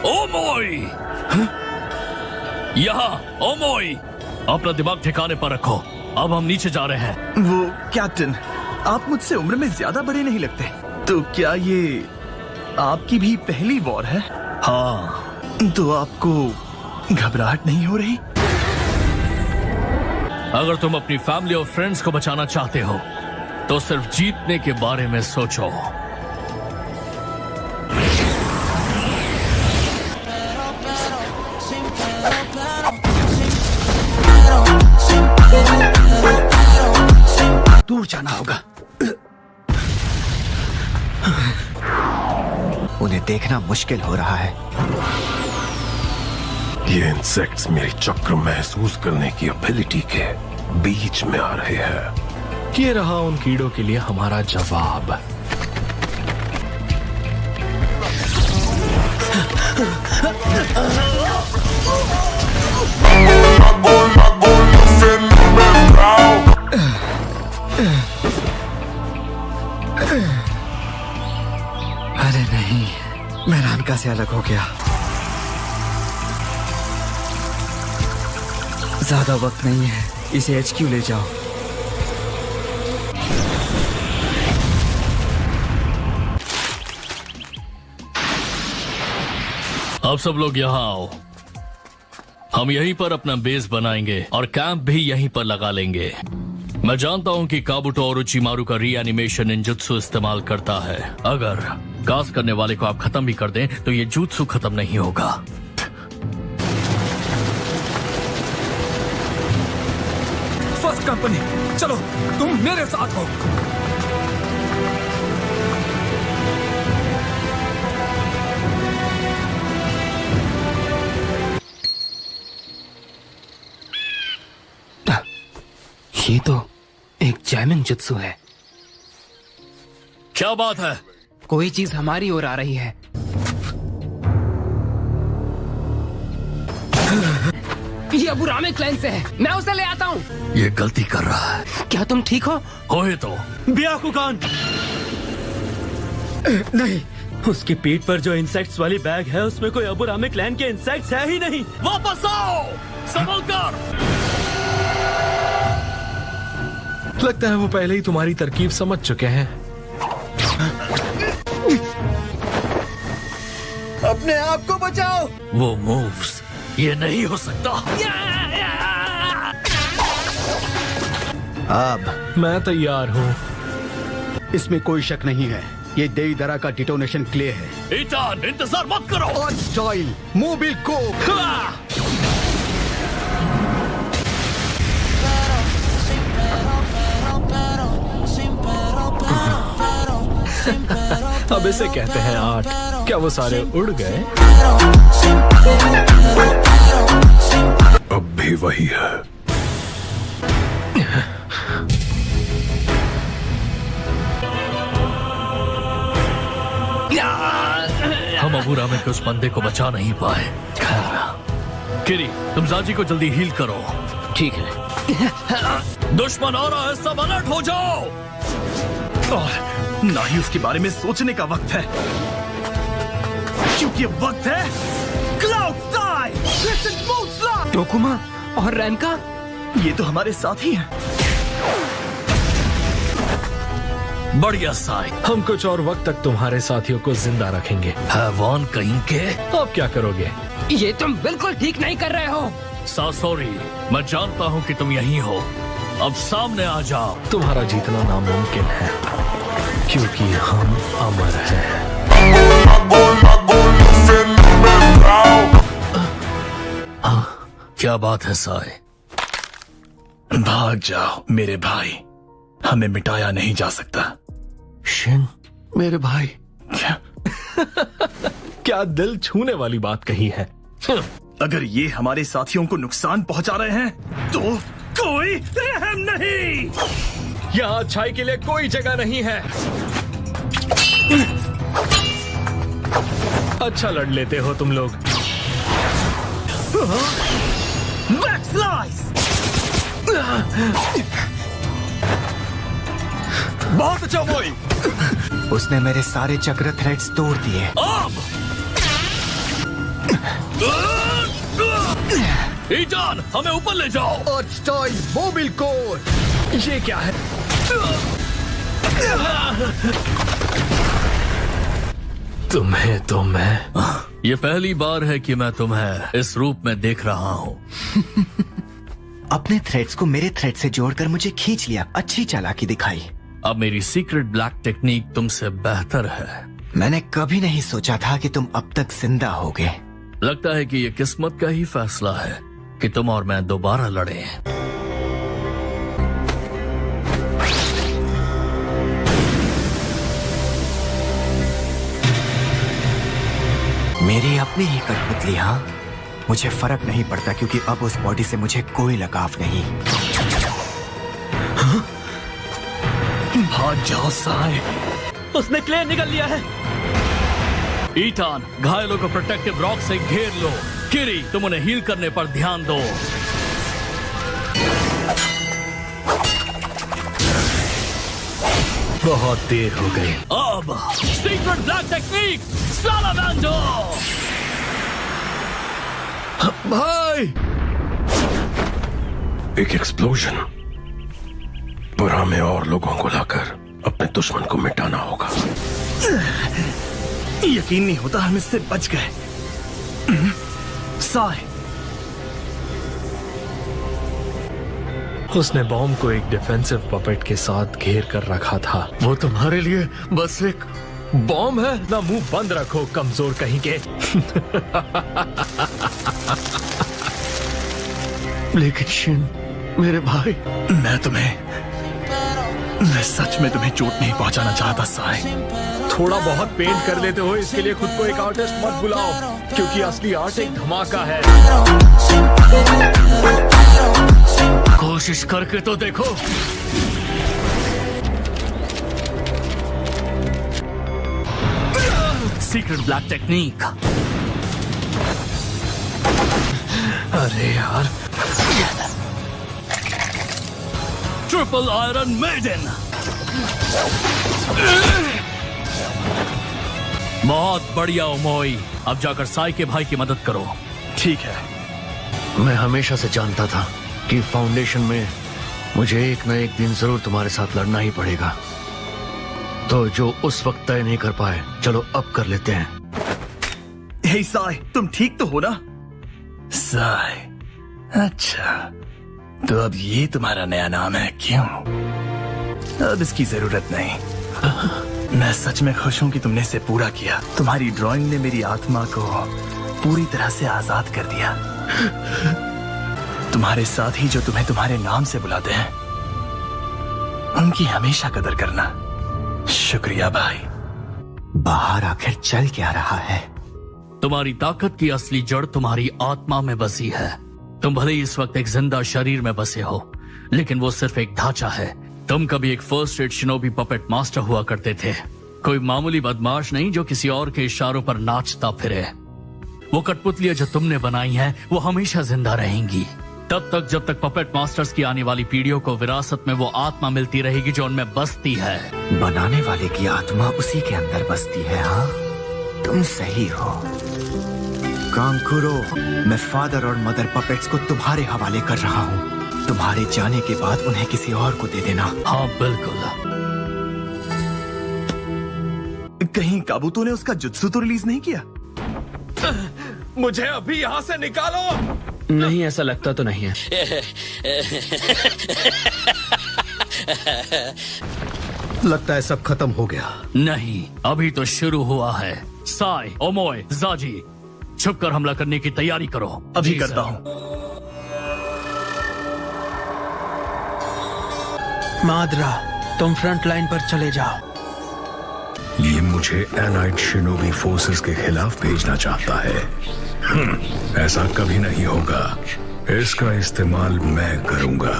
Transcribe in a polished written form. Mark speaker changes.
Speaker 1: ओमोई! यहाँ ओमोई! अपना दिमाग ठिकाने पर रखो। अब हम नीचे जा रहे हैं।
Speaker 2: वो कैप्टन, आप मुझसे उम्र में ज्यादा बड़े नहीं लगते। तो क्या ये आपकी भी पहली वॉर है?
Speaker 1: हाँ।
Speaker 2: तो आपको घबराहट नहीं हो रही?
Speaker 1: अगर तुम अपनी फैमिली और फ्रेंड्स को बचाना चाहते हो तो सिर्फ जीतने के बारे में सोचो।
Speaker 2: दूर जाना होगा।
Speaker 3: उन्हें देखना मुश्किल हो रहा है।
Speaker 4: ये इंसेक्ट्स मेरी चक्र महसूस करने की एबिलिटी के बीच में आ रहे हैं।
Speaker 5: ये रहा उन कीड़ों के लिए हमारा जवाब।
Speaker 3: अरे नहीं, मैं रानका से अलग हो गया। ज्यादा वक्त नहीं है, इसे HQ ले जाओ।
Speaker 1: अब सब लोग यहाँ आओ। हम यहीं पर अपना बेस बनाएंगे और कैंप भी यहीं पर लगा लेंगे। मैं जानता हूँ कि काबुटो और उचिमारू का रीएनिमेशन इंजुत्सु इस्तेमाल करता है। अगर गास करने वाले को आप खत्म भी कर दें तो ये जुत्सु खत्म नहीं होगा।
Speaker 2: फर्स्ट कंपनी, चलो तुम मेरे साथ हो।
Speaker 6: ये तो एक जैमिंग जुत्सु है।
Speaker 1: क्या बात है?
Speaker 6: कोई चीज हमारी ओर आ रही है। ये अबुरामे क्लैन से है। मैं उसे ले आता हूँ।
Speaker 1: ये गलती कर रहा है।
Speaker 6: क्या तुम ठीक हो?
Speaker 1: होए तो
Speaker 7: ब्याकुगान! नहीं, उसकी पीठ पर जो इंसेक्ट्स वाली बैग है उसमें कोई अबुरामे क्लैन के इंसेक्ट्स है ही नहीं।
Speaker 1: वापस आओ, संभल कर।
Speaker 5: लगता है वो पहले ही तुम्हारी तरकीब समझ चुके हैं।
Speaker 2: अपने आप को बचाओ।
Speaker 1: वो मूव्स, ये नहीं हो सकता।
Speaker 3: अब
Speaker 5: मैं तैयार हूँ।
Speaker 3: इसमें कोई शक नहीं है, ये देईदरा का डिटोनेशन क्ले है।
Speaker 1: ईटान, इंतजार मत करो।
Speaker 3: ऑन स्टाइल, मोबिल को।
Speaker 5: अब इसे कहते हैं आर्ट। क्या वो सारे उड़ गए?
Speaker 4: अब भी वही है।
Speaker 1: हम अबुरामे के उस बंदे को बचा नहीं पाए। किरी, तुम जाजी को जल्दी हील करो।
Speaker 6: ठीक है।
Speaker 1: दुश्मन आ रहा है, सब अलर्ट हो जाओ।
Speaker 2: और ना ही उसके बारे में सोचने का वक्त है, क्योंकि अब वक्त है क्लाउड स्टाइल।
Speaker 6: टोकुमा और रैनका,
Speaker 2: ये तो हमारे साथ ही हैं।
Speaker 1: बढ़िया साई।
Speaker 5: हम कुछ और वक्त तक तुम्हारे साथियों को जिंदा रखेंगे।
Speaker 1: हैवान कहीं के।
Speaker 5: अब क्या करोगे?
Speaker 6: ये तुम बिल्कुल ठीक नहीं कर रहे हो।
Speaker 1: सॉरी, मैं जानता हूँ कि तुम यहीं हो। अब सामने आ जाओ।
Speaker 5: तुम्हारा जीतना नामुमकिन है, क्योंकि हम अमर हैं।
Speaker 1: क्या बात है साई?
Speaker 2: भाग जाओ मेरे भाई, हमें मिटाया नहीं जा सकता।
Speaker 5: शिन, मेरे भाई।
Speaker 2: क्या
Speaker 5: क्या दिल छूने वाली बात कही है।
Speaker 2: अगर ये हमारे साथियों को नुकसान पहुंचा रहे हैं तो कोई रहम नहीं।
Speaker 5: यहाँ अच्छाई के लिए कोई जगह नहीं है। अच्छा लड़ लेते हो तुम लोग।
Speaker 2: बैकस्लाइस! बहुत अच्छा मोई।
Speaker 8: उसने मेरे सारे चक्र थ्रेड्स तोड़ दिए।
Speaker 1: ईटान, हमें ऊपर ले जाओ।
Speaker 3: Earth time mobile core. ये क्या है?
Speaker 5: तुम्हें तो मैं
Speaker 1: ये पहली बार है कि मैं तुम्हें इस रूप में देख रहा हूँ।
Speaker 8: अपने थ्रेड्स को मेरे थ्रेड से जोड़कर मुझे खींच लिया। अच्छी चालाकी दिखाई।
Speaker 1: अब मेरी सीक्रेट ब्लैक टेक्निक तुमसे बेहतर है।
Speaker 8: मैंने कभी नहीं सोचा था कि तुम अब तक जिंदा होगे।
Speaker 1: लगता है कि ये किस्मत का ही फैसला है कि तुम और मैं दोबारा लड़े।
Speaker 8: मेरी अपनी ही कठपुतली। हाँ, मुझे फर्क नहीं पड़ता क्योंकि अब उस बॉडी से मुझे कोई लगाव नहीं।
Speaker 2: भाग जाओ साय।
Speaker 7: उसने क्ले निकल लिया है।
Speaker 1: ईटान, घायलों को प्रोटेक्टिव रॉक से घेर लो। किरी, तुम उन्हें हील करने पर ध्यान दो।
Speaker 5: बहुत देर हो गई।
Speaker 1: अब सीक्रेट ब्लैक टेक्निक सालामेंडो।
Speaker 2: भाई,
Speaker 4: एक एक्सप्लोजन पर हमें और लोगों को लाकर अपने दुश्मन को मिटाना होगा।
Speaker 2: यकीन नहीं होता हम इससे बच गए। साय,
Speaker 5: उसने बॉम्ब को एक डिफेंसिव पपेट के साथ घेर कर रखा था। वो तुम्हारे लिए बस एक बॉम्ब है ना? मुंह बंद रखो, कमजोर कहीं के। लेकिन शिन, मेरे भाई,
Speaker 2: मैं सच में तुम्हें चोट नहीं पहुंचाना चाहता साय।
Speaker 5: थोड़ा बहुत पेंट कर लेते हो, इसके लिए खुद को एक आर्टिस्ट मत बुलाओ, क्योंकि असली आर्ट एक धमाका है।
Speaker 1: कोशिश करके तो देखो। Secret black technique.
Speaker 5: अरे यार,
Speaker 1: ट्रिपल आयरन मेडन। बहुत बढ़िया ओमोई, अब जाकर साई के भाई की मदद करो।
Speaker 2: ठीक है।
Speaker 5: मैं हमेशा से जानता था कि फाउंडेशन में मुझे एक न एक दिन जरूर तुम्हारे साथ लड़ना ही पड़ेगा। तो जो उस वक्त तय नहीं कर पाए, चलो अब कर लेते हैं।
Speaker 2: हे साय, तुम ठीक तो हो ना? साय, अच्छा, तो अब ये तुम्हारा नया नाम है, क्यों? अब इसकी जरूरत नहीं। मैं सच में खुश हूं कि तुमने इसे पूरा किया। तुम्हारी ड्राइंग ने मेरी आत्मा को पूरी तरह से आजाद कर दिया। तुम्हारे साथ ही जो तुम्हें तुम्हारे नाम से बुलाते हैं, उनकी हमेशा कदर करना। शुक्रिया भाई।
Speaker 8: बाहर आखिर चल क्या रहा है?
Speaker 1: तुम्हारी ताकत की असली जड़ तुम्हारी आत्मा में बसी है। तुम भले ही इस वक्त एक जिंदा शरीर में बसे हो, लेकिन वो सिर्फ एक ढांचा है। तुम कभी एक first rate shinobi puppet master हुआ करते थे, कोई मामूली बदमाश नहीं जो किसी और के इशारों पर नाचता फिरे। वो कठपुतलियां जो तुमने बनाई हैं, वो हमेशा जिंदा रहेंगी, तब तक जब तक पपेट मास्टर्स की आने वाली पीढ़ियों को विरासत में वो आत्मा मिलती रहेगी जो उनमें बसती है।
Speaker 8: बनाने वाले की आत्मा उसी के अंदर बसती है। हाँ, तुम सही हो। कांकुरो, मैं फादर और मदर पपेट्स को तुम्हारे हवाले कर रहा हूँ। तुम्हारे जाने के बाद उन्हें किसी और को दे देना।
Speaker 1: हाँ बिल्कुल।
Speaker 2: कहीं काबूतो ने उसका जुत्सु तो रिलीज नहीं किया?
Speaker 5: मुझे अभी यहाँ से निकालो।
Speaker 7: नहीं, ऐसा लगता तो नहीं है।
Speaker 3: लगता है सब खत्म हो गया।
Speaker 1: नहीं, अभी तो शुरू हुआ है। साई, ओमोए, जाजी, छुपकर हमला करने की तैयारी करो।
Speaker 2: अभी
Speaker 1: जी
Speaker 2: करता
Speaker 1: सर।
Speaker 2: हूँ।
Speaker 7: माद्रा, तुम फ्रंट लाइन पर चले जाओ।
Speaker 4: ये मुझे एलाइड शिनोबी फोर्सेस के खिलाफ भेजना चाहता है। ऐसा कभी नहीं होगा। इसका इस्तेमाल मैं करूंगा।